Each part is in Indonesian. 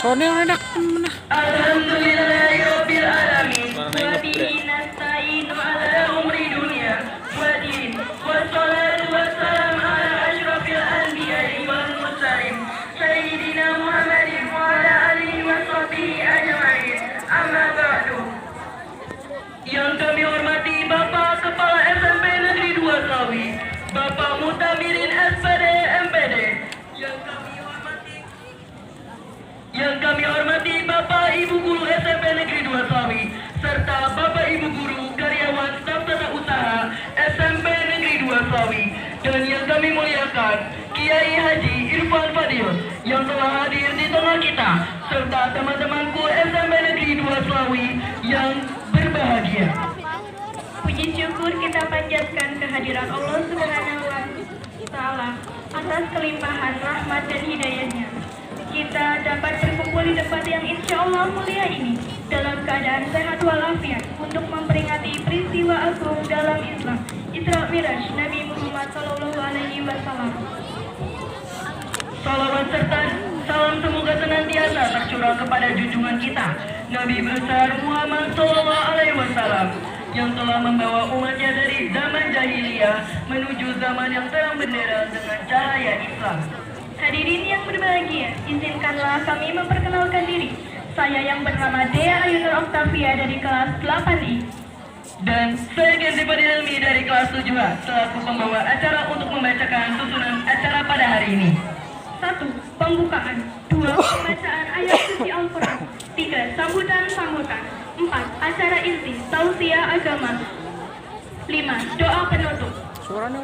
Sony yang enak mana? Alhamdulillahirabbil alamin wa bihi nasta'inu ala umri dunya wa din wassalatu wassalamu ala asyrafil anbiya'i wal mursalin sayyidina Muhammadin wa ala alihi wa sahbihi ajma'in. Amma ba'du. Yang kami hormati Bapak Kepala SMP Negeri 2 Sawi, Bapak Mutamirin SPD MPD. Yang kami hormati Bapak Ibu Guru SMP Negeri 2 Sawi, serta Bapak Ibu Guru karyawan staf tata usaha SMP Negeri 2 Sawi, dan yang kami muliakan Kiai Haji Irfan Fadil yang telah hadir di tengah kita, serta teman-temanku SMP Negeri 2 Sawi yang berbahagia. Puji syukur kita panjatkan kehadiran Allah Subhanahu wa Ta'ala atas kelimpahan rahmat dan hidayahnya. Kita dapat berkumpul di tempat yang insya Allah mulia ini dalam keadaan sehat walafiat untuk memperingati peristiwa agung dalam Islam, Isra Miraj Nabi Muhammad SAW. Salawat serta salam semoga senantiasa tercurah kepada junjungan kita, Nabi besar Muhammad SAW, yang telah membawa umatnya dari zaman jahiliyah menuju zaman yang terang benderang dengan cahaya Islam. Hadirin yang berbahagia, izinkanlah kami memperkenalkan diri. Saya yang bernama Dea Ayunur Oktavia dari kelas 8I. Dan saya Genzi Padilmi dari kelas 7A, selaku pembawa acara untuk membacakan susunan acara pada hari ini. 1. Pembukaan. 2. Pembacaan ayat suci Al-Quran. 3. Sambutan-sambutan. 4. Acara inti, tausiah agama. 5. Doa penutup.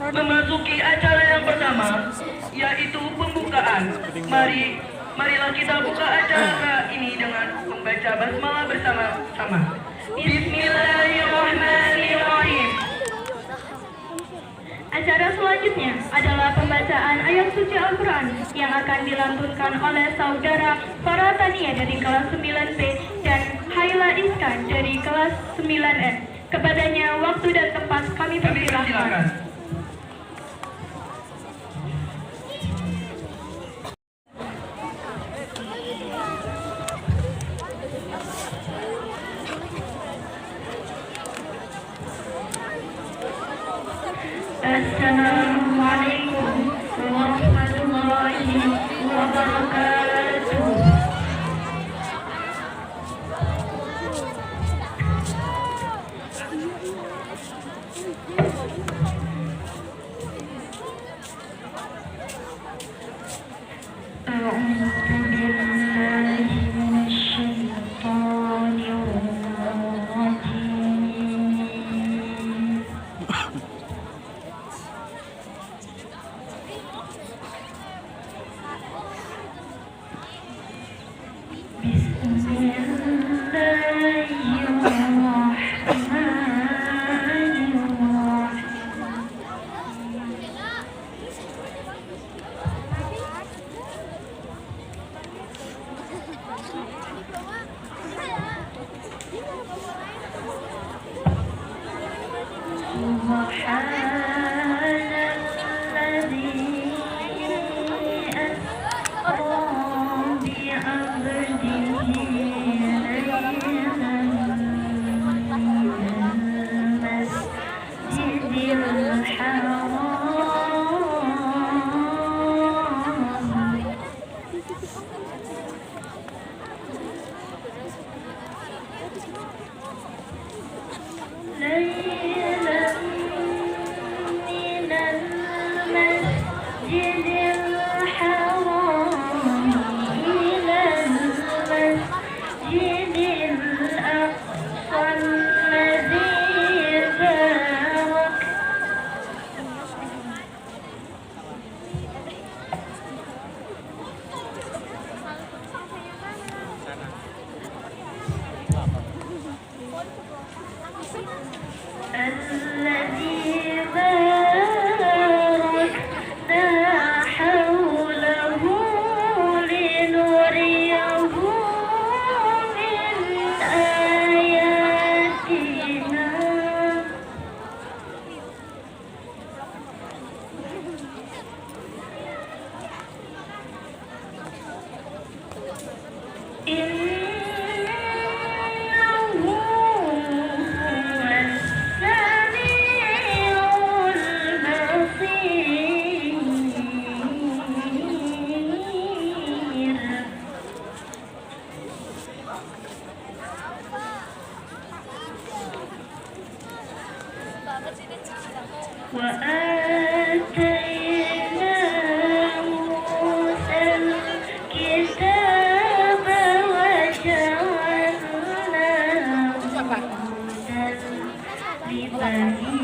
Memasuki acara yang pertama, yaitu pembukaan. Marilah kita buka acara ini dengan membaca basmalah bersama-sama. Bismillahirrahmanirrahim. Acara selanjutnya adalah pembacaan ayat suci Al-Quran yang akan dilantunkan oleh saudara Faratania dari kelas 9B dan Haila Iska dari kelas 9F. Kepadanya waktu dan tempat kami persilahkan. Assalamualaikum warahmatullahi wabarakatuh. وآتينا موسى الكتاب وجعلناه هدى لبني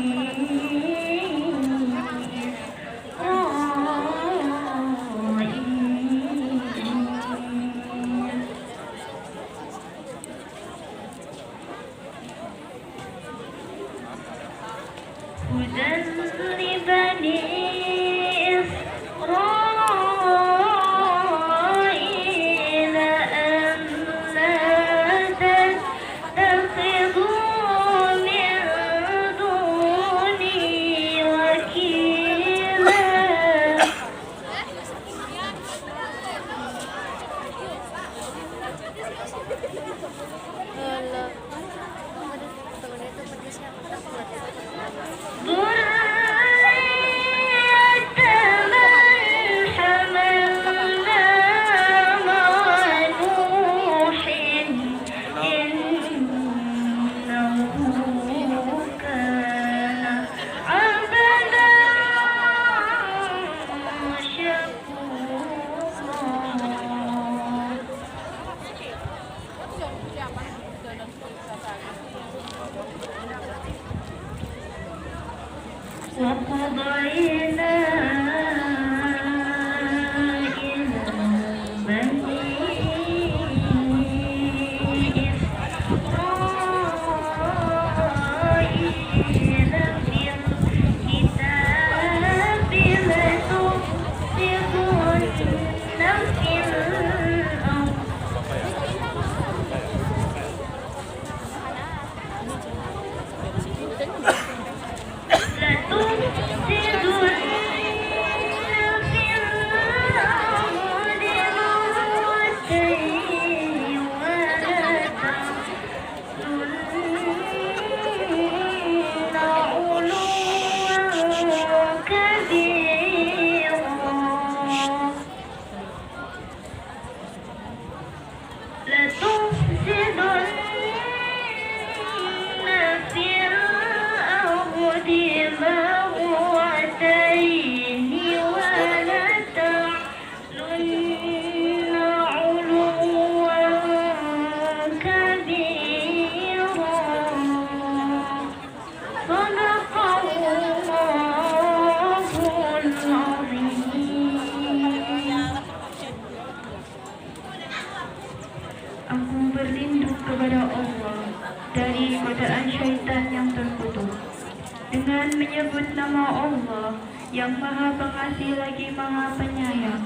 هدى لبني إسرائيل ألا تتخذوا من دوني وكيلا وقضينا إلى بني إسرائيل في الكتاب لتفسدن في الأرض Aku berlindung kepada Allah dari godaan syaitan yang terkutuk dengan menyebut nama Allah yang Maha Pengasih lagi Maha Penyayang.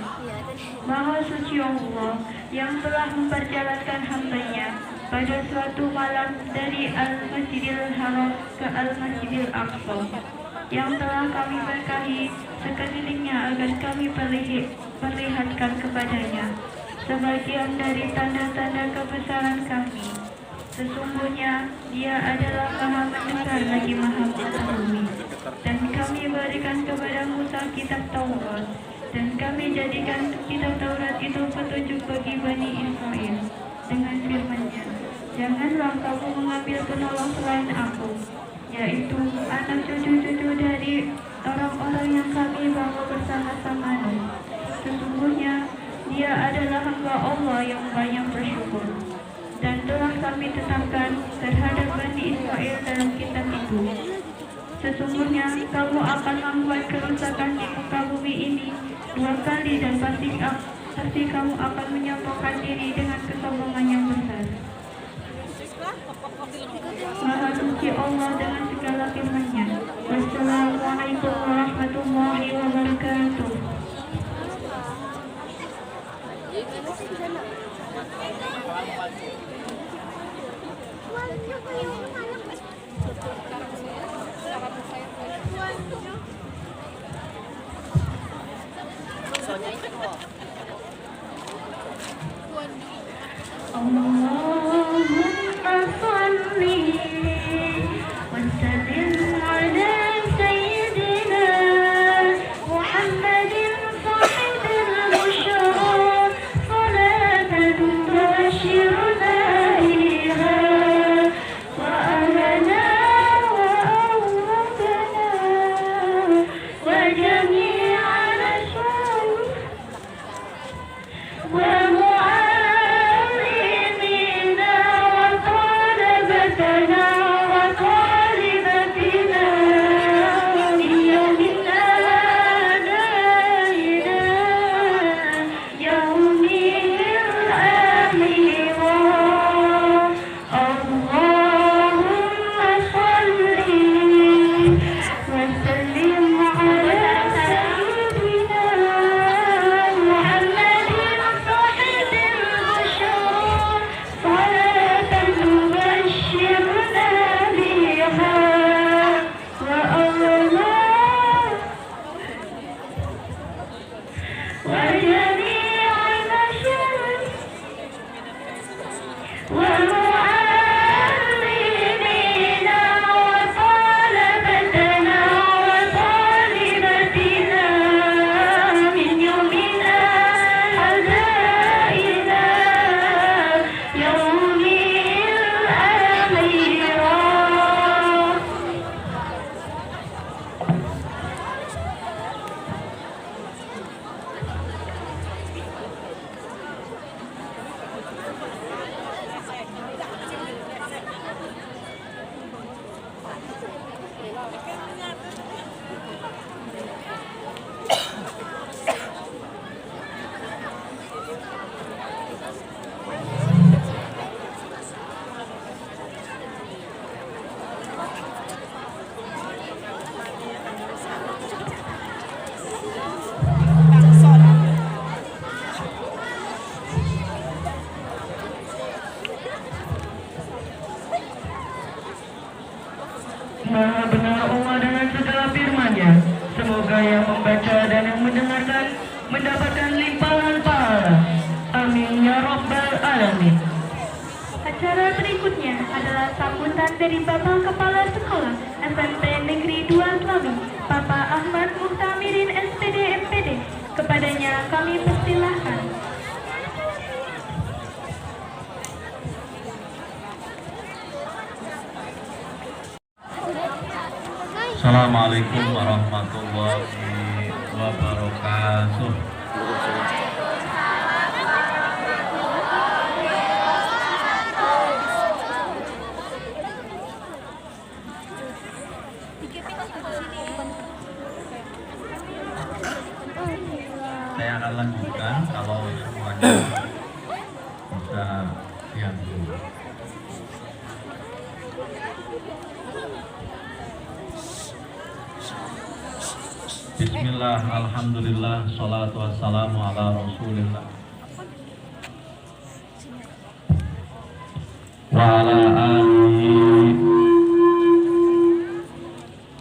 Maha suci Allah yang telah memperjalankan hamba-Nya pada suatu malam dari Al-Masjidil Haram ke Al-Masjidil Aqsa, yang telah kami berkahi sekelilingnya agar kami perlihatkan kepadanya sebagian dari tanda-tanda kebesaran kami. Sesungguhnya Dia adalah Maha mendengar lagi Maha mengetahui. Dan kami berikan kepada Musa kitab Taurat, dan kami jadikan kitab Taurat itu petunjuk bagi Bani Israel dengan firman-Nya, janganlah kamu mengambil penolong selain Aku, yaitu anak cucu-cucu dari orang-orang yang kami bawa bersama-sama. Sesungguhnya Dia adalah hamba Allah yang banyak bersyukur. Dan telah kami tetapkan terhadap Bani Israel dalam kitab itu, sesungguhnya kamu akan membuat kerusakan di muka bumi ini 2 kali, dan pasti kamu akan menyombongkan diri dengan kesombongan yang besar. Maha suci Allah dengan segala firman-Nya. Wassalamualaikum warahmatullahi wabarakatuh. Allahumma salli wa sallim ala sayyidina berikutnya adalah sambutan dari Bapak Kepala Sekolah SMP Negeri 2 Slawi, Bapak Ahmad Muhtamirin SPD MPD. Kepadanya kami persilahkan. Assalamualaikum warahmatullahi wabarakatuh. Saya akan lanjutkan kalau semuanya bisa diam dulu. Bismillah, alhamdulillah, salatu wassalamu ala rasulillah wa ala alihi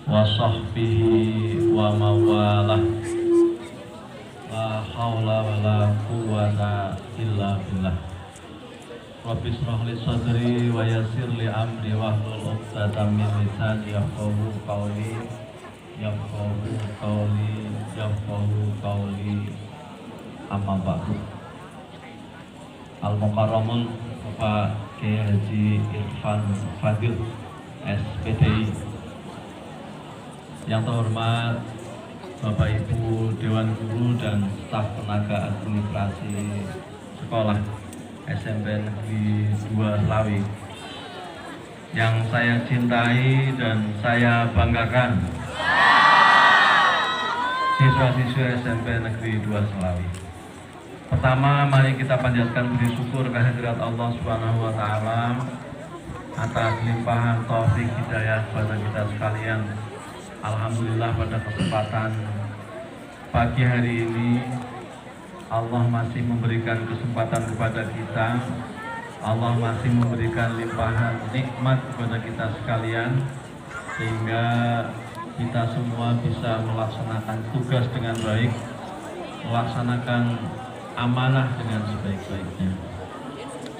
wa sahbihi wa mawalah. La hawla wa la quwwata illa billah. Rabbi shrah li sadri wa yassir li amri wahlul 'uqdatam min lisani yafqahu qawli. Yafqahu qawli amma ba'du. Al-Mukarramun Bapak Kiai Haji Irfan Fadil SPDI, yang terhormat Bapak Ibu Dewan Guru dan staf tenaga administrasi sekolah SMP Negeri 2 Slawi, yang saya cintai dan saya banggakan, siswa-siswa SMP Negeri 2 Slawi. Pertama, mari kita panjatkan puji syukur kehadirat Allah Subhanahu wa taala atas limpahan taufik hidayah kepada kita sekalian. Alhamdulillah, pada kesempatan pagi hari ini Allah masih memberikan kesempatan kepada kita. Allah masih memberikan limpahan nikmat kepada kita sekalian, sehingga kita semua bisa melaksanakan tugas dengan baik, melaksanakan amanah dengan sebaik-baiknya.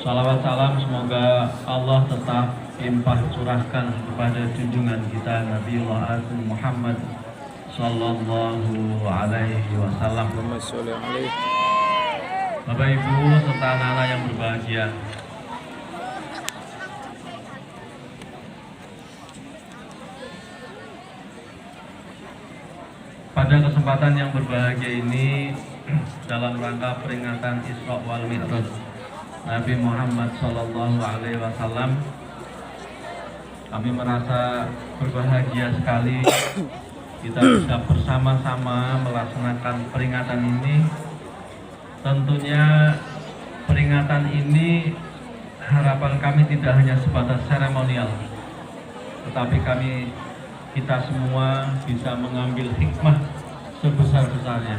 Shalawat salam semoga Allah tetap limpah curahkan kepada junjungan kita Nabiullah Muhammad Sallallahu Alaihi Wasallam. Bapak Ibu serta anak-anak yang berbahagia, pada kesempatan yang berbahagia ini, dalam rangka peringatan Isra wal Mi'raj Nabi Muhammad Sallallahu Alaihi Wasallam, kami merasa berbahagia sekali kita bisa bersama-sama melaksanakan peringatan ini. Tentunya peringatan ini harapan kami tidak hanya sebatas seremonial, tetapi kita semua bisa mengambil hikmah sebesar-besarnya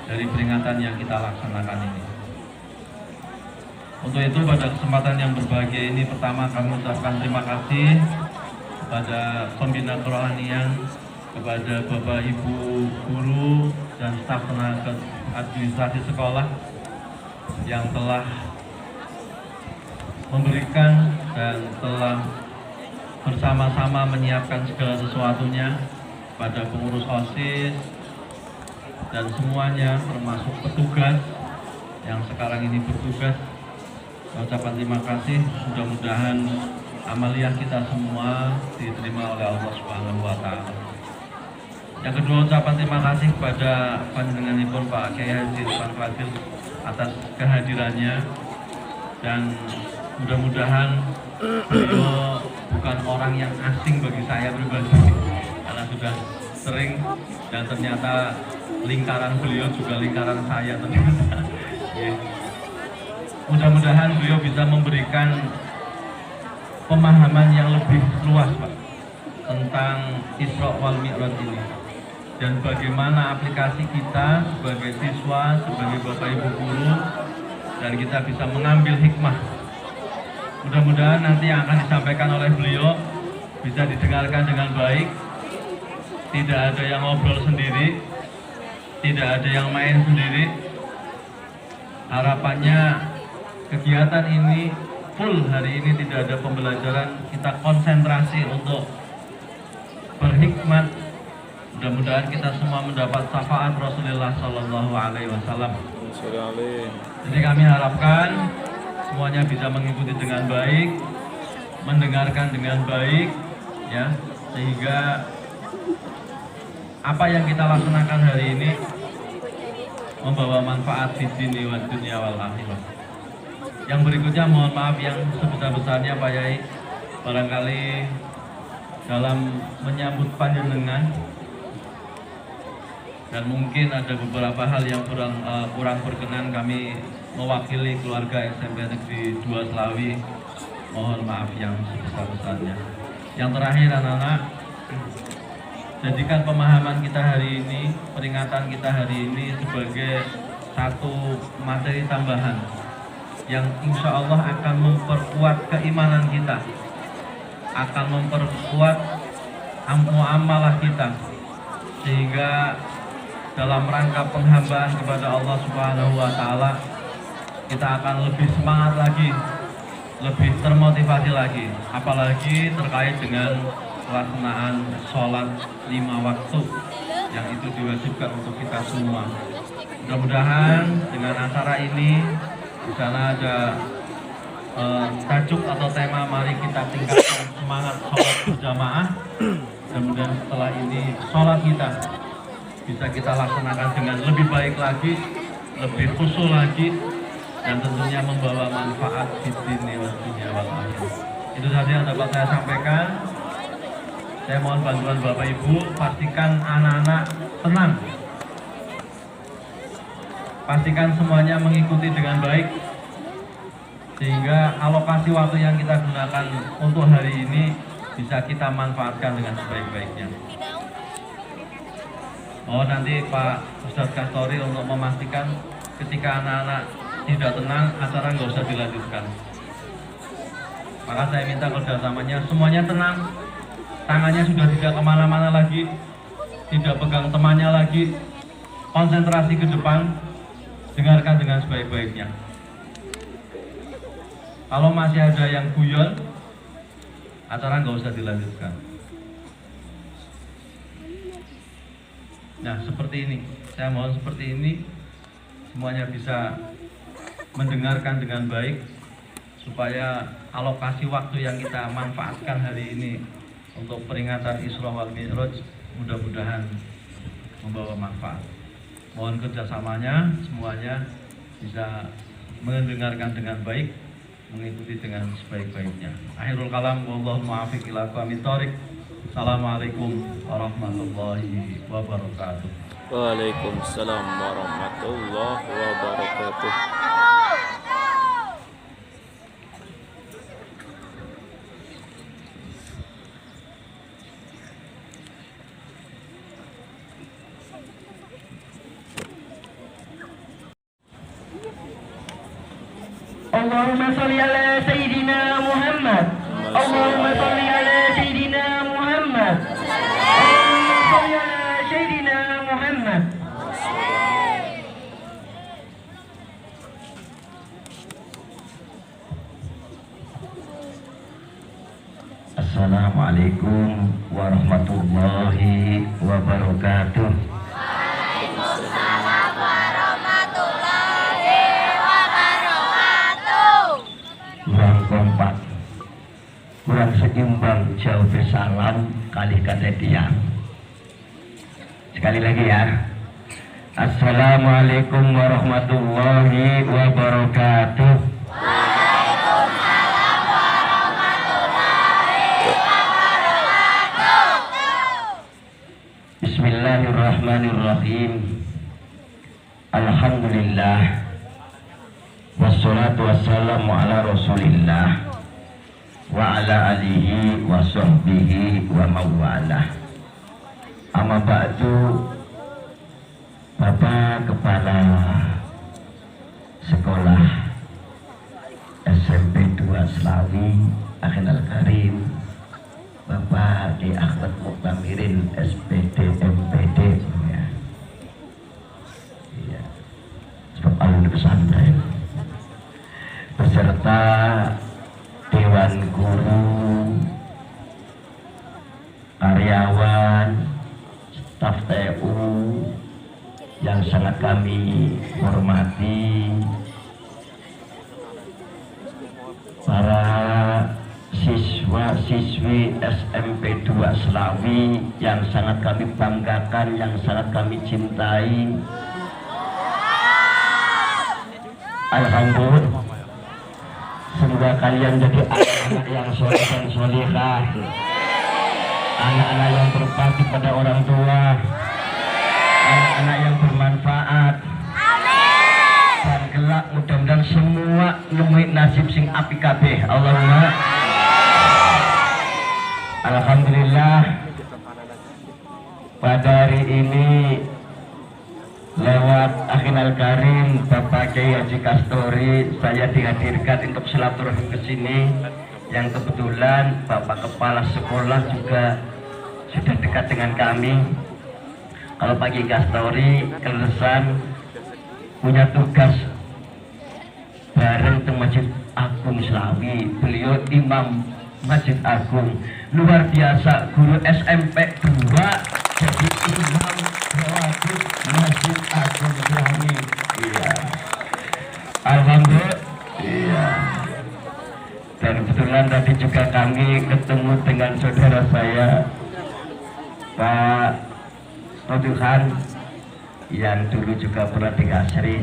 dari peringatan yang kita laksanakan ini. Untuk itu, pada kesempatan yang berbahagia ini, pertama kami ucapkan terima kasih kepada pembina kerohanian, kepada Bapak Ibu guru dan staf tenaga administrasi sekolah yang telah memberikan dan telah bersama-sama menyiapkan segala sesuatunya, pada pengurus OSIS dan semuanya, termasuk petugas yang sekarang ini bertugas. Ucapan terima kasih, mudah-mudahan amaliyah kita semua diterima oleh Allah Subhanahu wa taala. Yang kedua, ucapan terima kasih kepada panjenenganipun Pak Kiai Haji Irfan Fadil atas kehadirannya, dan mudah-mudahan beliau bukan orang yang asing bagi saya pribadi, karena sudah sering, dan ternyata lingkaran beliau juga lingkaran saya ternyata. Mudah-mudahan beliau bisa memberikan pemahaman yang lebih luas, Pak, tentang Isra wal Mi'raj ini, dan bagaimana aplikasi kita sebagai siswa, sebagai Bapak Ibu guru, dan kita bisa mengambil hikmah. Mudah-mudahan nanti yang akan disampaikan oleh beliau bisa didengarkan dengan baik, tidak ada yang ngobrol sendiri, tidak ada yang main sendiri. Harapannya kegiatan ini full hari ini tidak ada pembelajaran, kita konsentrasi untuk berhikmat. Mudah-mudahan kita semua mendapat syafaat Rasulullah Sallallahu Alaihi Wasallam. Jadi kami harapkan semuanya bisa mengikuti dengan baik, mendengarkan dengan baik, ya, sehingga apa yang kita laksanakan hari ini membawa manfaat di sini wa dunia wal akhirah. Yang berikutnya mohon maaf yang sebesar-besarnya Pak Yai, barangkali dalam menyambut panjenengan dan mungkin ada beberapa hal yang kurang berkenan, kami mewakili keluarga SMP Negeri 2 Selawi mohon maaf yang sebesar-besarnya. Yang terakhir anak-anak, jadikan pemahaman kita hari ini, peringatan kita hari ini sebagai satu materi tambahan yang insya Allah akan memperkuat keimanan kita, akan memperkuat muamalah kita, sehingga dalam rangka penghambaan kepada Allah Subhanahu wa Ta'ala kita akan lebih semangat lagi, lebih termotivasi lagi, apalagi terkait dengan pelaksanaan sholat 5 waktu yang itu diwajibkan untuk kita semua. Mudah-mudahan dengan acara ini di sana ada tajuk atau tema, mari kita tingkatkan semangat sholat berjamaah. Mudah-mudahan setelah ini sholat kita bisa kita laksanakan dengan lebih baik lagi, lebih khusyuk lagi, dan tentunya membawa manfaat di sini wa dunia wal akhirah. Itu saja yang dapat saya sampaikan. Saya mohon bantuan Bapak Ibu, pastikan anak-anak tenang, pastikan semuanya mengikuti dengan baik, sehingga alokasi waktu yang kita gunakan untuk hari ini bisa kita manfaatkan dengan sebaik-baiknya. Nanti Pak Ustadz Kastori untuk memastikan ketika anak-anak tidak tenang, acara nggak usah dilanjutkan. Maka saya minta kerjasamanya, semuanya tenang, tangannya sudah tidak kemana-mana lagi, tidak pegang temannya lagi, konsentrasi ke depan, dengarkan dengan sebaik-baiknya. Kalau masih ada yang guyon, acara nggak usah dilanjutkan. Nah, seperti ini, saya mohon seperti ini, semuanya bisa mendengarkan dengan baik, supaya alokasi waktu yang kita manfaatkan hari ini untuk peringatan Isra wal Mi'raj mudah-mudahan membawa manfaat. Mohon kerjasamanya, semuanya bisa mendengarkan dengan baik, mengikuti dengan sebaik-baiknya. Akhirul kalam, wallahu muwaffiq ila aqwamit thoriq. Assalamualaikum warahmatullahi wabarakatuh. Waalaikumsalam warahmatullahi wabarakatuh. Allahumma salli ala Sayyidina Muhammad. Allahumma salli ala Sayyidina Muhammad. Allahumma salli ala Sayyidina Muhammad. Assalamualaikum warahmatullahi wabarakatuh. Kurang kompak, kurang seimbang, jauh salam kali kata dia. Sekali lagi ya. Assalamualaikum warahmatullahi wabarakatuh. Bismillahirrahmanirrahim. Alhamdulillah, wassalatu wassalamu ala rasulillah wa ala alihi wa sahbihi wa mawalah. Amma ba'du. Bapak Kepala Sekolah SMP 2 Selawi Akhinal Karim, Bapak Di Ahmad Muktamirin SPD MPD, ya, sebab alumni pesantren, beserta yang sangat kami hormati, para siswa-siswi SMP 2 Slawi yang sangat kami banggakan, yang sangat kami cintai. Alhamdulillah, semoga kalian jadi anak-anak yang soleh dan solehah, anak-anak yang berbakti pada orang tua, anak-anak yang bermanfaat. Dan kelak mudah-mudahan semua nemuin nasib sing api kabeh. Allahumma. Alhamdulillah, pada hari ini lewat Akhinal Karim Bapak Kiai Haji Kastori saya dihadirkan untuk silaturahmi ke sini, yang kebetulan Bapak Kepala Sekolah juga sudah dekat dengan kami. Kalau Pak Kiai Kastori kelulusan punya tugas bareng ke Masjid Agung Slawi, beliau imam Masjid Agung, luar biasa, guru SMP 2 jadi imam rawatib Masjid Agung Slawi. Iya, alhamdulillah. Iya, dan kebetulan tadi juga kami ketemu dengan saudara saya Pak Tuhan yang dulu juga pernah di Kasri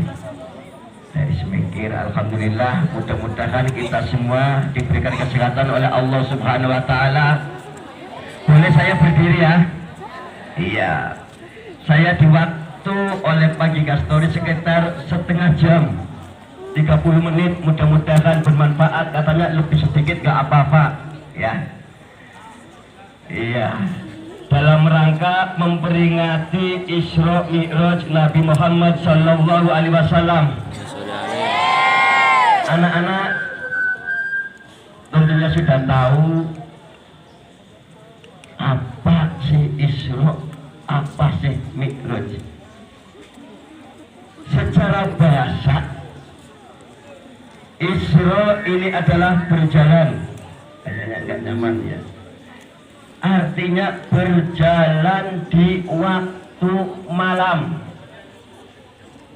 dari Semikir. Alhamdulillah, mudah-mudahan kita semua diberikan kesehatan oleh Allah Subhanahu wa Ta'ala. Boleh saya berdiri ya? Iya, saya diwaktu oleh Pak Kiai Kastori sekitar setengah jam, 30 menit, mudah-mudahan bermanfaat. Katanya lebih sedikit gak apa-apa ya. Iya, dalam rangka memperingati Isra Mi'raj Nabi Muhammad Sallallahu Alaihi Wasallam. Anak-anak tentunya sudah tahu apa sih Isra, apa sih Mi'raj. Secara bahasa, Isra ini adalah berjalan. Kayaknya nggak nyaman ya. Artinya berjalan di waktu malam.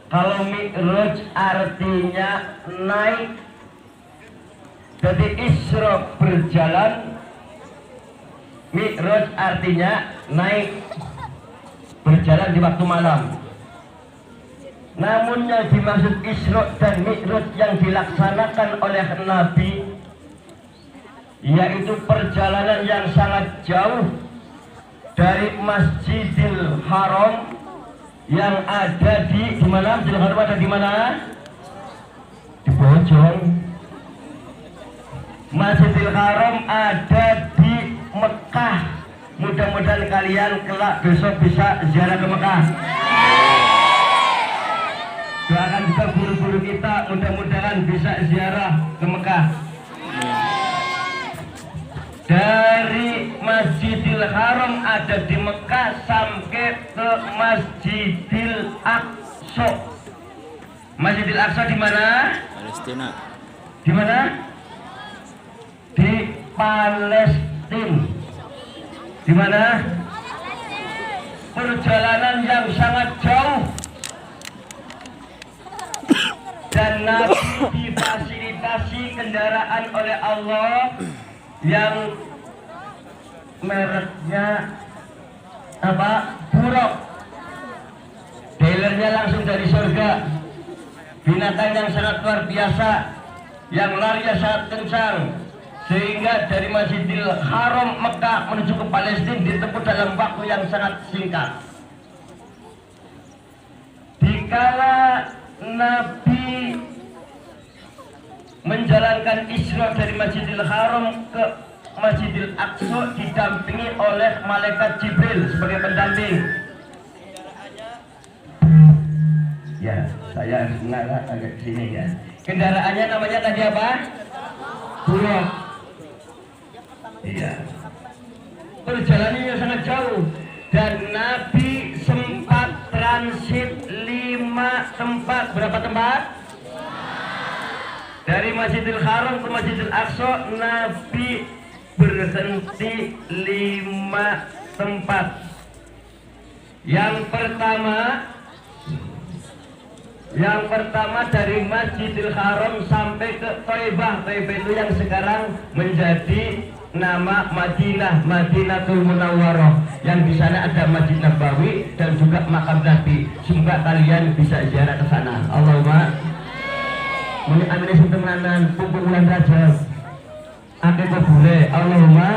Kalau Mi'raj artinya naik. Jadi Isra berjalan, Mi'raj artinya naik, berjalan di waktu malam. Namun yang dimaksud Isra dan Mi'raj yang dilaksanakan oleh Nabi, yaitu perjalanan yang sangat jauh dari Masjidil Haram yang ada di mana? Masjidil Haram ada di mana? Di Bojong. Masjidil Haram ada di Mekah. Mudah-mudahan kalian kelak besok bisa ziarah ke Mekah. Doakan juga guru-guru kita, mudah-mudahan bisa ziarah ke Mekah. Dari Masjidil Haram ada di Mekah sampai ke Masjidil Aqsa. Masjidil Aqsa di mana? Palestina. Di mana? Di Palestina. Di mana? Perjalanan yang sangat jauh. Dan Nabi difasilitasi kendaraan oleh Allah yang mereknya apa? Buruk. Dealernya langsung dari surga. Binatang yang sangat luar biasa, yang larinya sangat kencang, sehingga dari Masjidil Haram Mekah menuju ke Palestina ditempuh dalam waktu yang sangat singkat. Dikala Nabi menjalankan Isra dari Masjidil Haram ke Masjidil Aqsa didampingi oleh malaikat Jibril sebagai pendamping. Ya, saya harus mengarah agak sini ya. Kendaraannya namanya tadi apa? Buruk. Iya. Perjalanannya sangat jauh dan Nabi sempat transit 5 tempat. Berapa tempat? Dari Masjidil Haram ke Masjidil Aqsa, Nabi berhenti 5 tempat. Yang pertama, Yang pertama dari Masjidil Haram sampai ke Thaibah. Thaibah itu yang sekarang menjadi nama Madinah, Madinatul Munawwarah. Yang di sana ada Masjid Nabawi dan juga makam Nabi. Semoga kalian bisa ziarah ke sana. Allahumma amin sintenanan pumpung bulan Rajab. Ake boleh. Allahumma.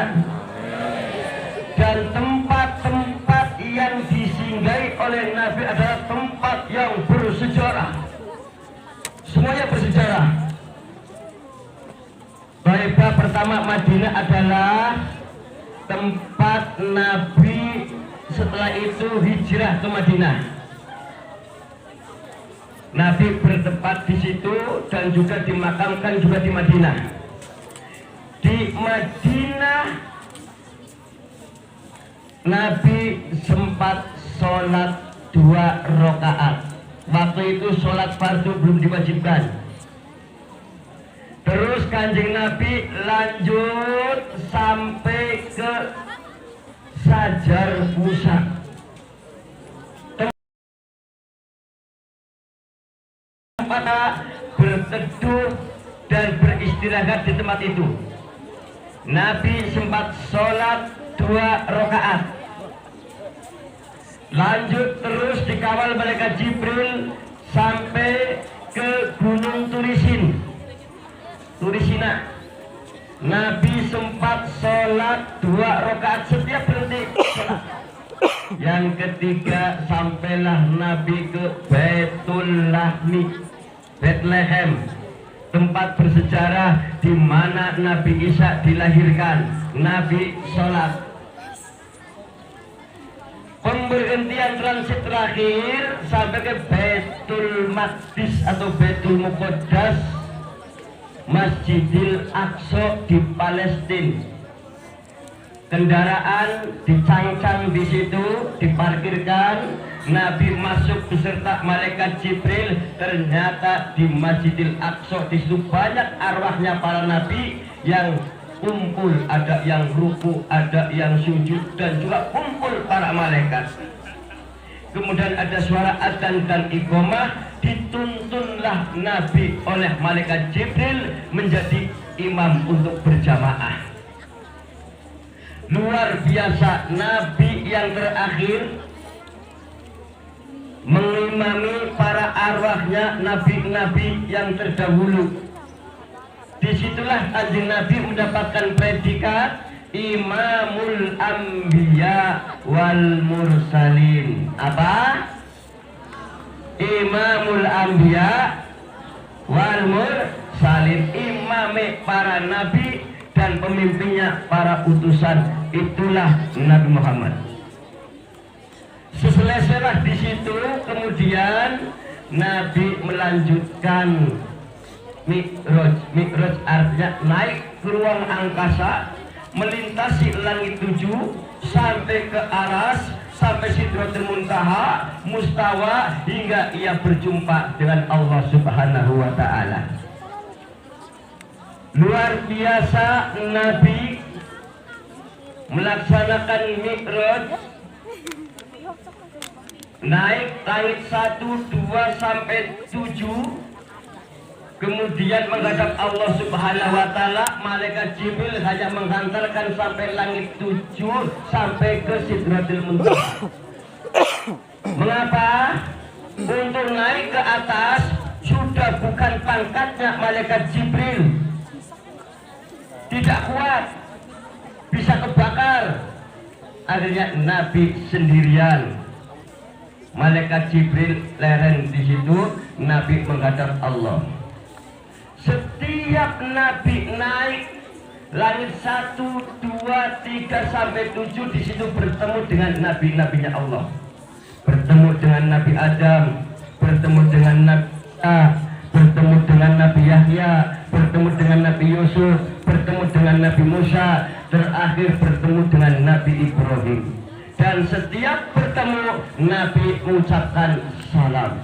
Dan tempat-tempat yang disinggahi oleh Nabi adalah tempat yang bersejarah. Semuanya bersejarah. Thaibah pertama Madinah adalah tempat Nabi, setelah itu hijrah ke Madinah. Nabi bertempat di situ dan juga dimakamkan juga di Madinah. Di Madinah Nabi sempat sholat 2 rakaat. Waktu itu sholat fardu belum diwajibkan. Terus Kanjeng Nabi lanjut sampai ke Sajar Musa. Tempat berteduh dan beristirahat di tempat itu. Nabi sempat sholat 2 rakaat. Lanjut terus dikawal malaikat Jibril sampai ke Gunung Turisina. Nabi sempat sholat 2 rakaat setiap berhenti sholat. Yang ketiga sampailah Nabi ke Baitul Lahmi, Bethlehem, tempat bersejarah di mana Nabi Isa dilahirkan. Nabi sholat. Pemberhentian transit terakhir sampai ke Baitul Maqdis atau Baitul Muqaddas, Masjidil Aqsa di Palestina. Kendaraan dicangcang di situ, diparkirkan. Nabi masuk beserta malaikat Jibril. Ternyata di Masjidil Aqsa di situ banyak arwahnya para nabi yang kumpul, ada yang ruku, ada yang sujud, dan juga kumpul para malaikat. Kemudian ada suara adzan dan iqamah, dituntunlah Nabi oleh malaikat Jibril menjadi imam untuk berjamaah. Luar biasa, Nabi yang terakhir mengimami para arwahnya nabi-nabi yang terdahulu. Disitulah Kanjeng Nabi mendapatkan predikat Imamul Anbiya wal Mursalin. Apa? Imamul Anbiya wal Mursalin. Imame para nabi dan pemimpinnya para utusan. Itulah Nabi Muhammad. Selesailah di situ, kemudian Nabi melanjutkan Mi'raj artinya naik ke ruang angkasa, melintasi langit 7 sampai ke aras, sampai Sidratul Muntaha, Mustawa, hingga ia berjumpa dengan Allah Subhanahu wa ta'ala. Luar biasa, Nabi melaksanakan Mi'raj, naik langit 1, 2 sampai 7. Kemudian menghadap Allah Subhanahu wa ta'ala. Malaikat Jibril hanya menghantarkan sampai langit 7, sampai ke Sidratul Muntaha. Mengapa? Untuk naik ke atas sudah bukan pangkatnya malaikat Jibril. Tidak kuat, bisa kebakar. Akhirnya Nabi sendirian. Malaikat Jibril lereng di situ, Nabi menghadap Allah. Setiap Nabi naik langit 1, 2, 3 sampai 7, di situ bertemu dengan nabi-nabinya Allah. Bertemu dengan Nabi Adam, bertemu dengan Nabi Isa, bertemu dengan Nabi Yahya, bertemu dengan Nabi Yusuf, bertemu dengan Nabi Musa, terakhir bertemu dengan Nabi Ibrahim. Dan setiap bertemu Nabi mengucapkan salam.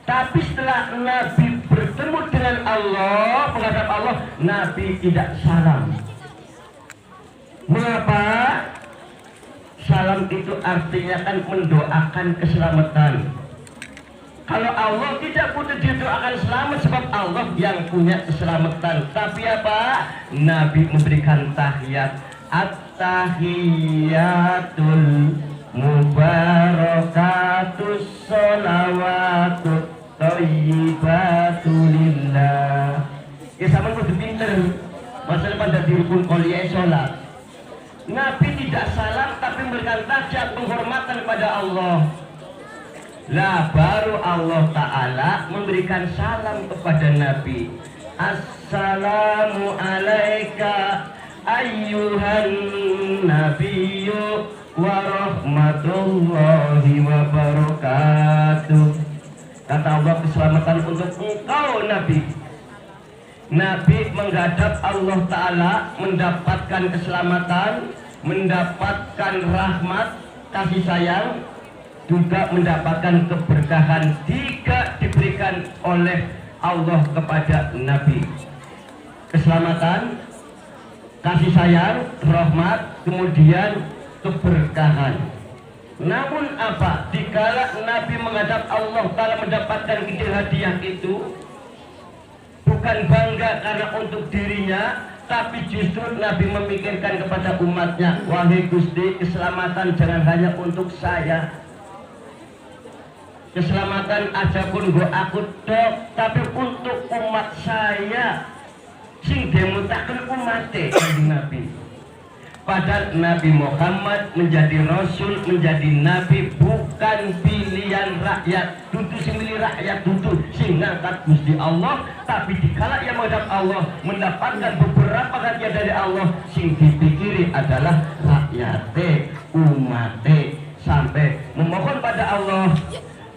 Tapi setelah Nabi bertemu dengan Allah, menghadap Allah, Nabi tidak salam. Mengapa? Salam itu artinya kan mendoakan keselamatan. Kalau Allah tidak butuh didoakan selamat sebab Allah yang punya keselamatan. Tapi apa? Nabi memberikan tahiyat. At-tahiyatul mubarakatus sholawatut thayyibatu lillah. Ya sama kudu pinter. Masalah pada dirukun koliyah sholat. Nabi tidak salam tapi memberikan tahiyat penghormatan kepada Allah. Lah baru Allah Ta'ala memberikan salam kepada Nabi. Assalamu alaika ayyuhan nabiyyu wa rahmatullahi wa barakatuh. Kata Allah, keselamatan untuk engkau Nabi. Nabi menghadap Allah Ta'ala mendapatkan keselamatan, mendapatkan rahmat, kasih sayang, juga mendapatkan keberkahan jika diberikan oleh Allah kepada Nabi. Keselamatan, kasih sayang, rahmat, kemudian keberkahan. Namun apa? Dikala Nabi menghadap Allah Ta'ala mendapatkan hadiah itu, bukan bangga karena untuk dirinya, tapi justru Nabi memikirkan kepada umatnya, wahai Gusti, keselamatan jangan hanya untuk saya. Keselamatan aja pun gue aku dok, tapi untuk umat saya sing demutaken umate kanjeng Nabi. Padahal Nabi Muhammad menjadi Rasul, menjadi Nabi bukan pilihan rakyat. Dudu sing milih rakyat, dudu sing ngangkat Gusti Allah. Tapi dikala ia menghadap Allah mendapatkan beberapa hadiah dari Allah, sing dipikiri adalah rakyate, umate, sampai memohon pada Allah.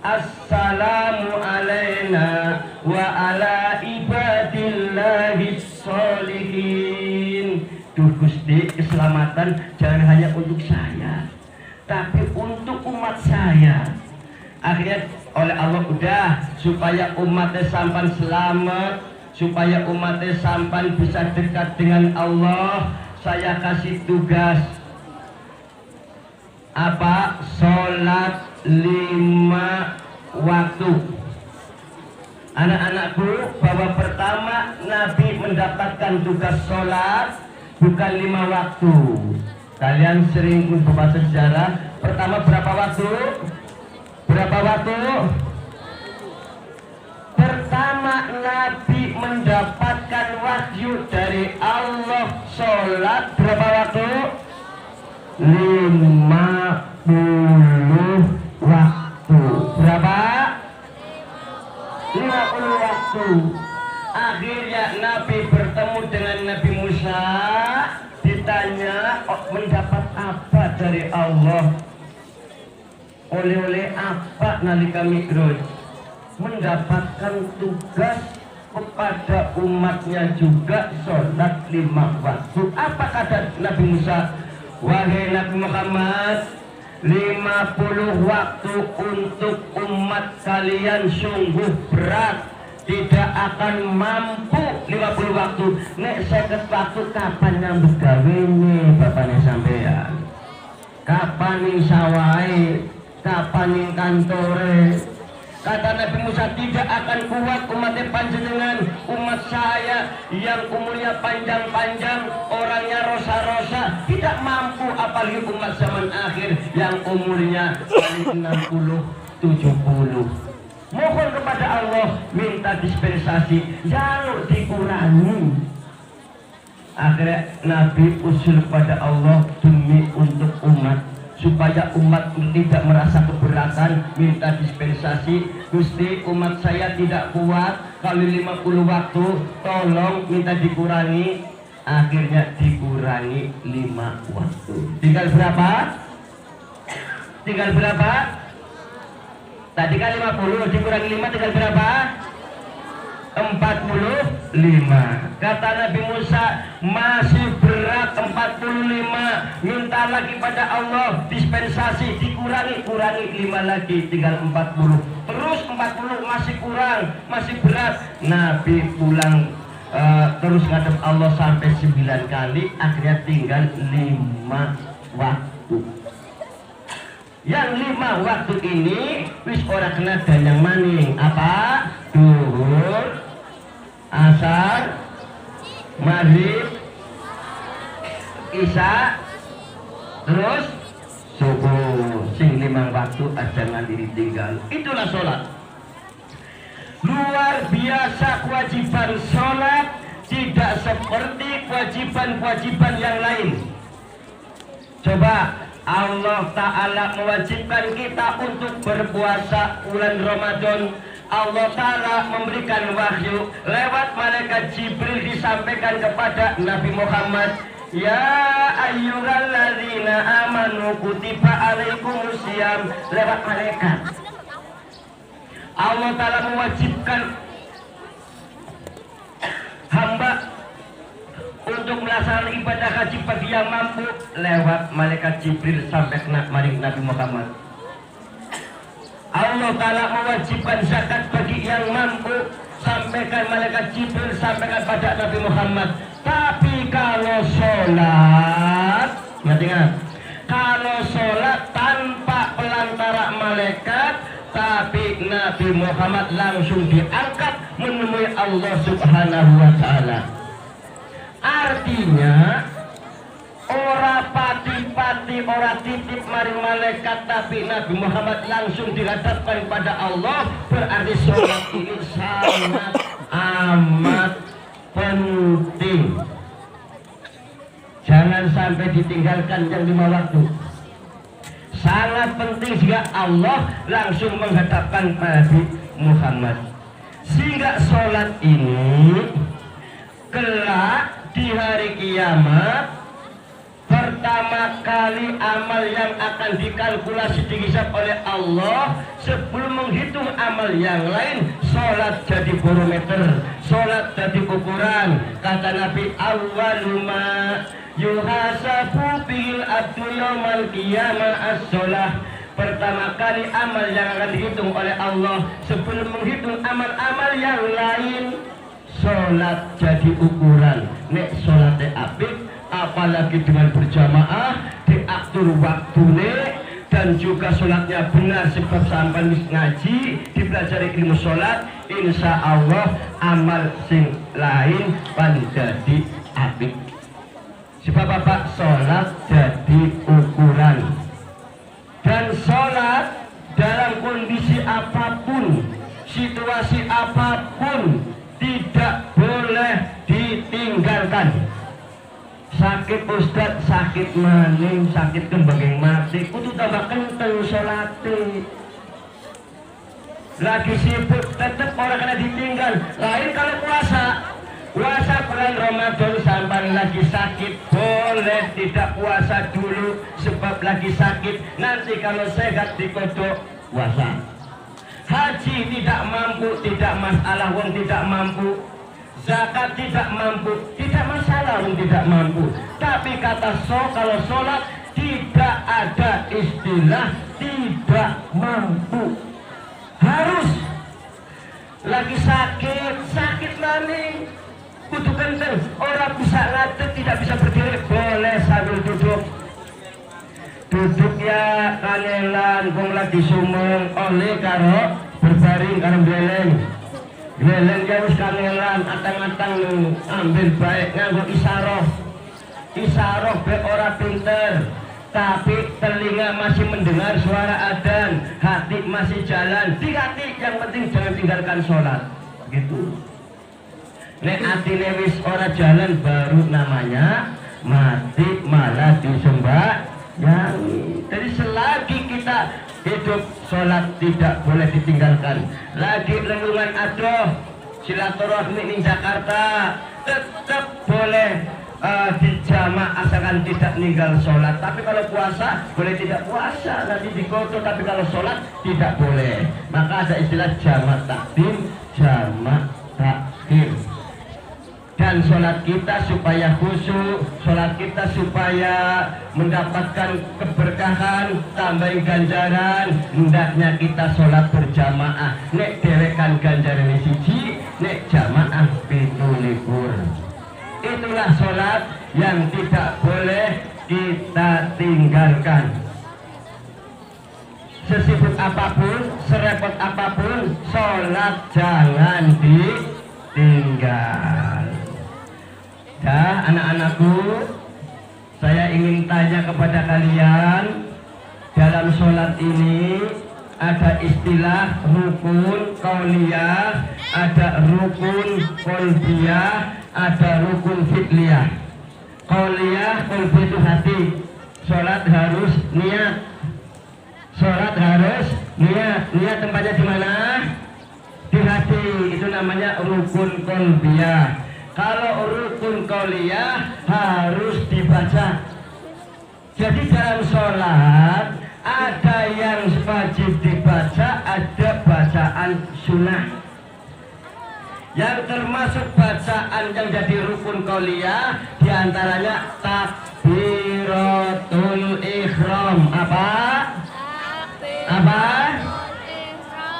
Assalamu alaina wa ala ibadillahis sholihin. Duh Gusti, keselamatan jangan hanya untuk saya, tapi untuk umat saya. Akhirnya oleh Allah udah, supaya umatnya sampan selamat, supaya umatnya sampan bisa dekat dengan Allah, saya kasih tugas apa? Sholat 5 waktu. Anak-anakku, bahwa pertama Nabi mendapatkan tugas sholat bukan 5 waktu. Kalian sering membaca sejarah. Pertama berapa waktu? Berapa waktu? Pertama Nabi mendapatkan wahyu dari Allah sholat berapa waktu? 50 waktu. Berapa? 50 waktu. Akhirnya Nabi bertemu dengan Nabi Musa, ditanya, mendapat apa dari Allah? Oleh-oleh apa nalika Mi'raj? Mendapatkan tugas kepada umatnya juga sholat 5 waktu. Apa kata Nabi Musa? Wahai Nabi Muhammad, 50 waktu untuk umat kalian sungguh berat, tidak akan mampu 50 waktu. Nek 50 waktu kapan nyambut gawe nih bapaknya sampean? Kapan ning sawai? Kapan ning kantore? Kata Nabi Musa, tidak akan kuat umatnya panjenengan, umat saya yang umurnya panjang-panjang, orangnya rosa-rosa, tidak mampu, apalagi umat zaman akhir yang umurnya 60, 70. Mohon kepada Allah, minta dispensasi, jaluk dikurangi. Akhirnya Nabi usul pada Allah demi untuk umat, supaya umat tidak merasa keberatan, minta dispensasi. Gusti, umat saya tidak kuat kali 50 waktu, tolong minta dikurangi. Akhirnya dikurangi 5 waktu. Tinggal berapa? Tinggal berapa? Tadi kan 50 dikurangi 5 tinggal berapa? 45. Kata Nabi Musa, masih berat 45, minta lagi pada Allah dispensasi, dikurangi 5 lagi, tinggal 40. Terus 40 masih kurang, masih berat. Nabi pulang terus ngadep Allah sampai 9 kali, akhirnya tinggal 5 waktu. Yang 5 waktu ini wis ora kena danyang maning. Apa? Duhur, asar, maghrib, isya, terus subuh. Sing 5 waktu aja nganti ditinggal. Itulah sholat. Luar biasa kewajiban sholat, tidak seperti kewajiban-kewajiban yang lain. Coba Allah Ta'ala mewajibkan kita untuk berpuasa bulan Ramadan. Allah Ta'ala memberikan wahyu lewat malaikat Jibril disampaikan kepada Nabi Muhammad, ya ayyuhalladzina amanu kutiba alaikumusiyam, lewat malaikat. Allah Ta'ala mewajibkan hamba untuk melaksanakan ibadah haji bagi yang mampu lewat malaikat Jibril sampai kena maring Nabi Muhammad. Allah Ta'ala mewajibkan zakat bagi yang mampu, sampaikan malaikat Jibril sampaikan pada Nabi Muhammad. Tapi kalau sholat, ingat-ingat, kalau sholat tanpa pelantara malaikat, tapi Nabi Muhammad langsung diangkat menemui Allah Subhanahu wa Ta'ala. Artinya ora pati-pati, ora titip maring malaikat, tapi Nabi Muhammad langsung dihadapkan pada Allah. Berarti sholat ini sangat amat penting. Jangan sampai ditinggalkan yang 5 waktu. Sangat penting sehingga Allah langsung menghadapkan Nabi Muhammad. Sehingga sholat ini kelak di hari kiamat pertama kali amal yang akan dikalkulasi dihisab oleh Allah sebelum menghitung amal yang lain. Sholat jadi barometer, sholat jadi ukuran. Kata Nabi, awwaluma yuhasabu bil abdu yaumal qiyamah as-sholah. Pertama kali amal yang akan dihitung oleh Allah sebelum menghitung amal-amal yang lain, sholat jadi ukuran. Nek sholatnya apik, apalagi dengan berjamaah, diatur waktunya, dan juga sholatnya benar sebab sampai ngaji, dipelajari ilmu sholat, insya Allah amal sing lain jadi apik. Sebab apa? Sholat jadi ukuran. Dan sholat dalam kondisi apapun, situasi apapun, tidak boleh ditinggalkan. Sakit ustad, sakit maning, sakit kembang mati, kudu tambah kenteng sholatnya. Lagi sibuk tetap orang kena ditinggal. Lain kalau puasa bulan Ramadan sampai lagi sakit, boleh tidak puasa dulu sebab lagi sakit. Nanti kalau sehat dikodok puasa. Haji tidak mampu, tidak masalah, wong tidak mampu. Zakat tidak mampu, tidak masalah, wong tidak mampu. Tapi kata kalau sholat tidak ada istilah tidak mampu. Harus lagi sakit maning, kudu kenceng, orang bisa ngadeg, tidak bisa berdiri, boleh sambil duduk. Duduk ya kanelan, wong lagi sumeng, oleh karo berbaring karo beleng. Beleng ya wis kanelan, atang-atang ambil baik nganggo isaroh be ora pinter, tapi telinga masih mendengar suara adzan, hati masih jalan. Di hati yang penting jangan tinggalkan sholat. Gitu. Nek atine wis ora jalan baru namanya mati, malah disembah. Jadi selagi kita hidup, sholat tidak boleh ditinggalkan. Lagi lelungan adoh silaturahmi di Jakarta tetap boleh dijamak asalkan tidak ninggal sholat. Tapi kalau puasa boleh tidak puasa, nanti dikoto. Tapi kalau sholat tidak boleh. Maka ada istilah jamak takdim, jamak takhir. Dan sholat kita supaya khusyuk, sholat kita supaya mendapatkan keberkahan, tambahin ganjaran, hendaknya kita sholat berjamaah. Nek dewekan ganjaran siji, nek jamaah 17. Itulah sholat yang tidak boleh kita tinggalkan. sesibuk apapun, serepot apapun, sholat jangan ditinggal. Ya, anak-anakku, saya ingin tanya kepada kalian, dalam sholat ini ada istilah rukun qauliyah, ada rukun qalbiyah, ada rukun fi'liyah. Qauliyah, qalbi itu hati. Sholat harus niat. Sholat harus niat. Niat tempatnya di mana? Di hati. Itu namanya rukun qalbiyah. Kalau rukun qauliyah harus dibaca. Jadi dalam sholat ada yang wajib dibaca, ada bacaan sunnah. Yang termasuk bacaan yang jadi rukun qauliyah diantaranya takbiratul ihram. Apa?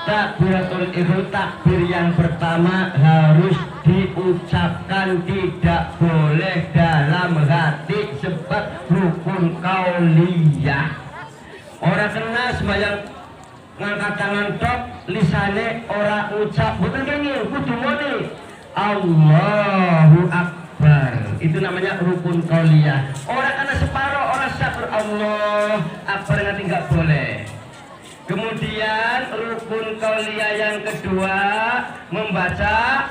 Takbiratul ihram, takbir yang pertama harus diucapkan, tidak boleh dalam hati sebab rukun qauliyah. Orang kena sembahyang ngangkat tangan tok, lisane ora ucap, betul kene kudu muni Allahu Akbar. Itu namanya rukun qauliyah. Orang kena separuh, orang syukur Allah Akbar nggak enggak boleh. Kemudian rukun qauliyah yang kedua membaca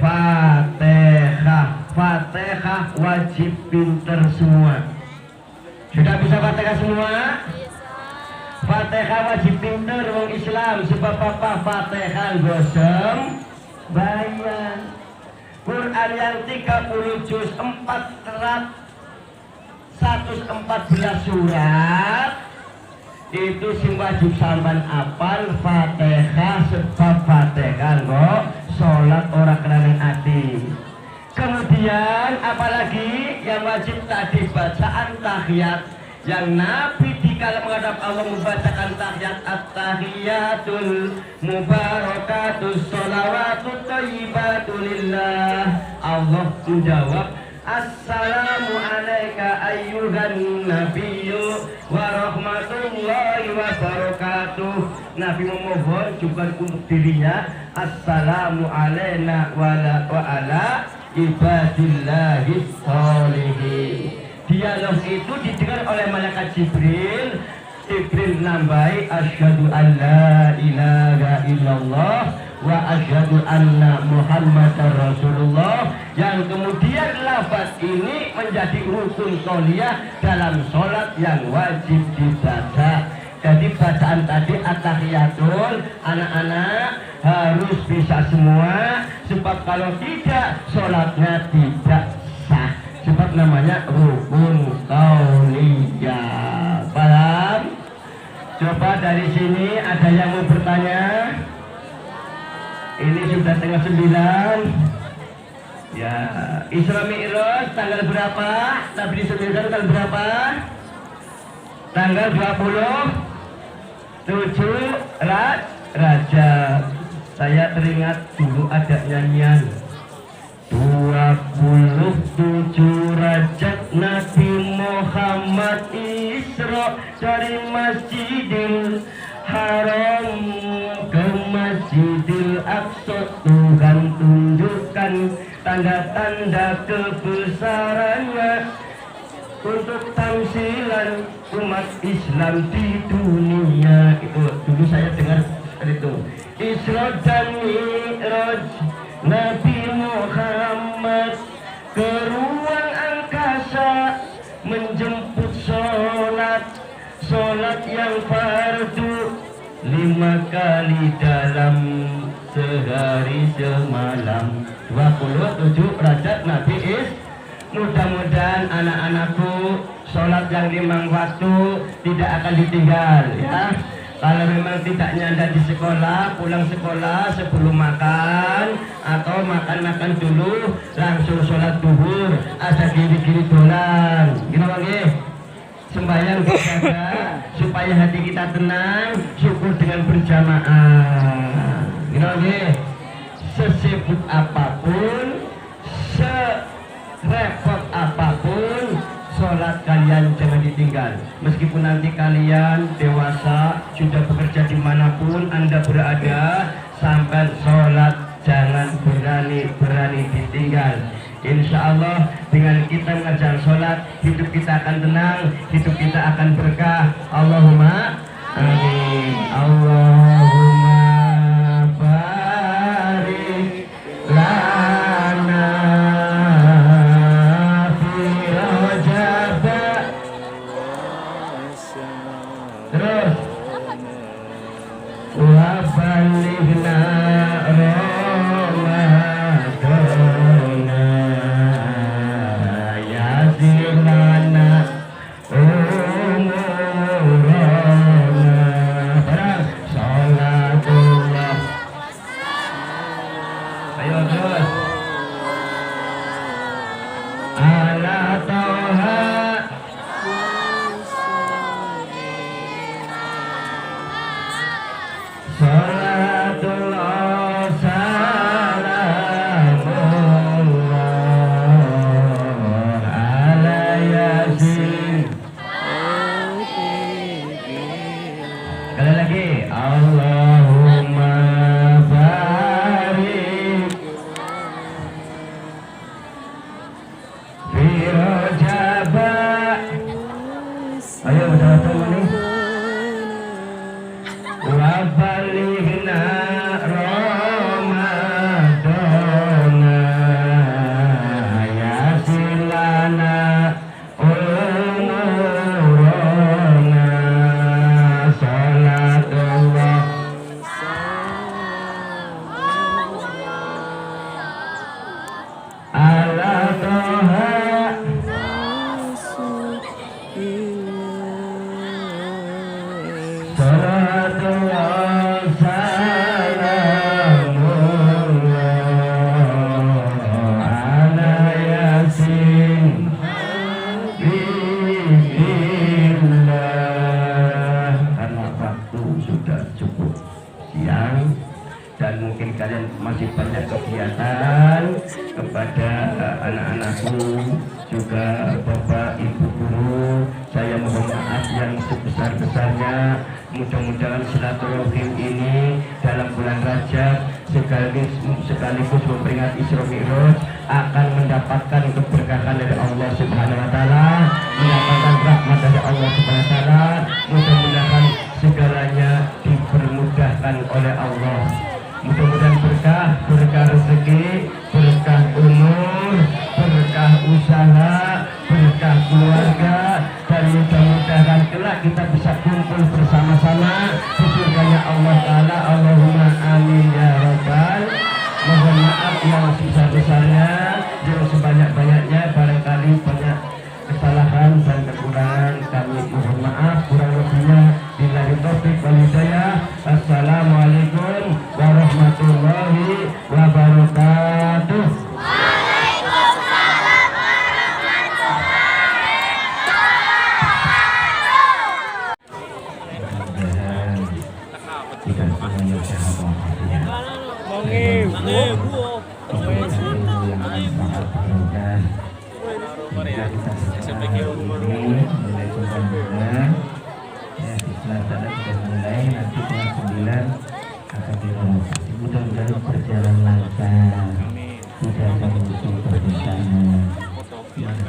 Fatihah. Fatihah wajib pinter semua. Sudah bisa Fatihah semua? Fatihah wajib pinter wong Islam sebab apa? Fatihah gosem bayan. Quran yang 30 juz 114 surat itu sing wajib sampean apal Fatihah sebab Fatihah kok salat ora kenaning ati. Kemudian apalagi yang wajib tadi bacaan tahiyat yang Nabi dikala menghadap Allah membacakan tahiyat at-tahiyatul mubarakatus sholawatut thayyibatul lillah. Allah menjawab assalamu alayka ayyuhan nabiyyu wa rahmatullahi wa barakatuh. Nabi memohon juga untuk dirinya assalamu alayna wa ala ibadillahis sholihin. Dialog itu didengar oleh malaikat Jibril. Jibril nambahi asyhadu an la ilaha illallah wa asyhadu anna muhammadar rasulullah, yang kemudian lafaz ini menjadi rukun qauliyah dalam sholat yang wajib dibaca. Jadi bacaan tadi at-tahiyatul, anak-anak harus bisa semua, sebab kalau tidak sholatnya tidak sah, sebab namanya rukun qauliyah. Paham? Coba dari sini ada yang mau bertanya? Ini sudah tengah 9. Ya, Isra Mi'raj tanggal berapa? Nabi disembuhkan tanggal berapa? Tanggal 27 Rajab. Saya teringat dulu ada nyanyian 27 Rajab Nabi Muhammad Isra dari Masjidil Haram ke Masjidil Aqsa. Tuhan tunjukkan tanda-tanda kebesarannya untuk tamsilan umat Islam di dunia. Itu dulu saya dengar seperti itu. Isra dan Mi'raj Nabi Muhammad ke ruang angkasa menjemput sholat yang fardu 5 kali dalam sehari semalam. 27 Rajab Nabi mudah-mudahan anak-anakku sholat yang 5 waktu tidak akan ditinggal ya. Kalau memang tidak nyanda di sekolah, pulang sekolah sebelum makan atau makan dulu langsung sholat duhur, ada kiri-kiri dolan gini lagi sembahyang berjaga supaya hati kita tenang, syukur dengan berjamaah gini lagi. Sesibuk apapun, serepot apapun, sholat kalian jangan ditinggal. Meskipun nanti kalian dewasa sudah bekerja dimanapun Anda berada, sampai sholat jangan berani ditinggal. Insya Allah dengan kita mengerjakan sholat, hidup kita akan tenang, hidup kita akan berkah. Allahumma amin. Allahumma barik lana fi Rajab. Terus wa balighna masih banyak kegiatan. Kepada anak-anakku juga Bapak Ibu guru, saya mohon maaf yang sebesar-besarnya. Mudah-mudahan silaturahim ini dalam bulan Rajab sekaligus memperingati Isra Mi'raj akan mendapatkan keberkahan dari Allah Subhanahu wa taala, mendapatkan rahmat dari Allah Subhanahu wa taala. Mudah-mudahan segalanya dipermudahkan oleh Allah. Mudah-mudahan berkah rezeki, berkah umur, berkah usaha, berkah keluarga, dan mudah-mudahan kelak kita bisa kumpul bersama-sama di surganya Allah Ta'ala. Allahumma amin ya rabbal. Mohon maaf yang sebesar-besarnya, yang sebanyak-banyaknya, barangkali banyak kesalahan dan kekurangan, kami mohon maaf. Kurang lebihnya billahi taufiq wal hidayah. Assalamualaikum warahmatullahi wabarakatuh. Mudah-mudahan berjalan lancar, tidak ada musuh berbincangan.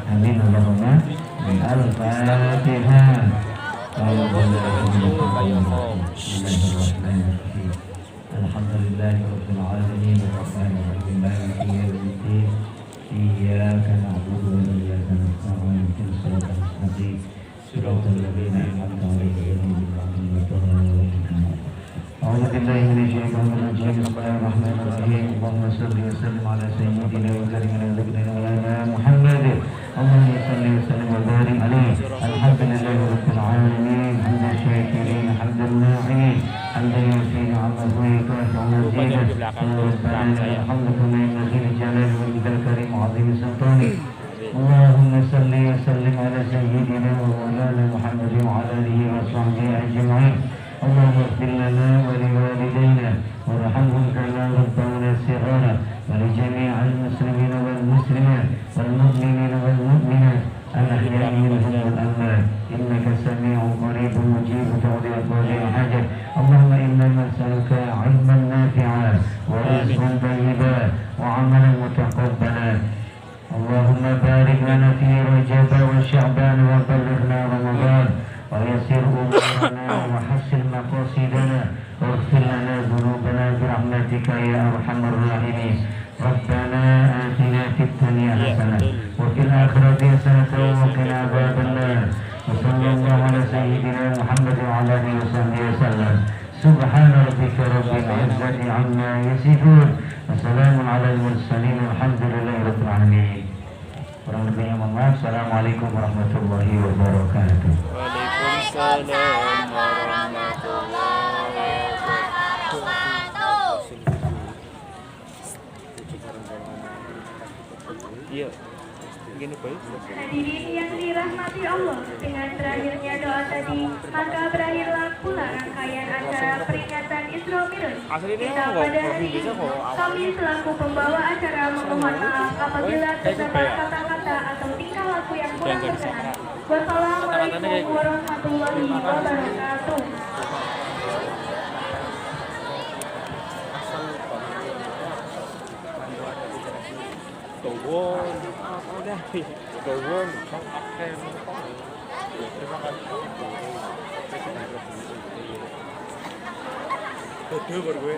Amin Allahumma. Al-Fatihah. Alhamdulillahirabbil alamin arrahmanir rahim maliki yaumiddin iyyaka na'budu wa iyyaka nasta'in ihdinas siratal mustaqim siratal ladzina an'amta 'alaihim ghairil maghdubi 'alaihim. أعوذ بالله من الشيطان الرجيم. بسم الله الرحمن الرحيم. اللهم صل وسلم على سيدنا وكريمنا ونبينا مولانا محمد. اللهم صل وسلم وبارك عليه. الحمد لله رب العالمين حمد الشاكرين حمد الناعمين حمدا يوفي نعمه ويكافئ مزيدا. ربنا الحمد كما ينبغي لجلاله وجهك الكريم وعظيم سلطانه. اللهم صل وسلم على سيدنا ومولانا محمد وعلى اله وصحبه اجمعين. اللهم اغفر لنا ولوالدينا وارحمهم كما ربونا صغارا ولجميع المسلمين والمسلمات والمؤمنين والمؤمنات الأحياء منهم والأموات إنك سميع قريب مجيب دعوة قاضي الحاجة اللهم إنا نسألك علما نافعا ورزقا طيبا وعملا متقبلا اللهم بارك لنا في رجب وشعبان وبلغنا رمضان ويسر أمورنا وحسن مقاصدنا واغفر لنا ذنوبنا برحمتك يا أرحم الراحمين ربنا آتنا في الدنيا حسنة وفي الآخرة حسنة وقنا عذاب النار وصلى الله على سيدنا محمد وعلى آله وصحبه وسلم سبحان ربك رب العزة عما يصفون وسلام على المرسلين والحمد لله رب العالمين. Kurang lebihnya mohon maaf. Assalamualaikum warahmatullahi wabarakatuh. Waalaikumsalam warahmatullahi wabarakatuh. Iya. Gini baik. Hadirin yang dirahmati Allah, dengan berakhirnya doa tadi, maka berakhirlah pula rangkaian acara peringatan Isra Mi'raj. Kita pada hari ini, kami selaku pembawa acara memohon maaf apabila terdapat kata-kata atau tingkah laku yang kurang berkenan. Wassalamualaikum warahmatullahi wabarakatuh. Gowon, udah sih. Gowon, pakai terima kasih. Betul gue.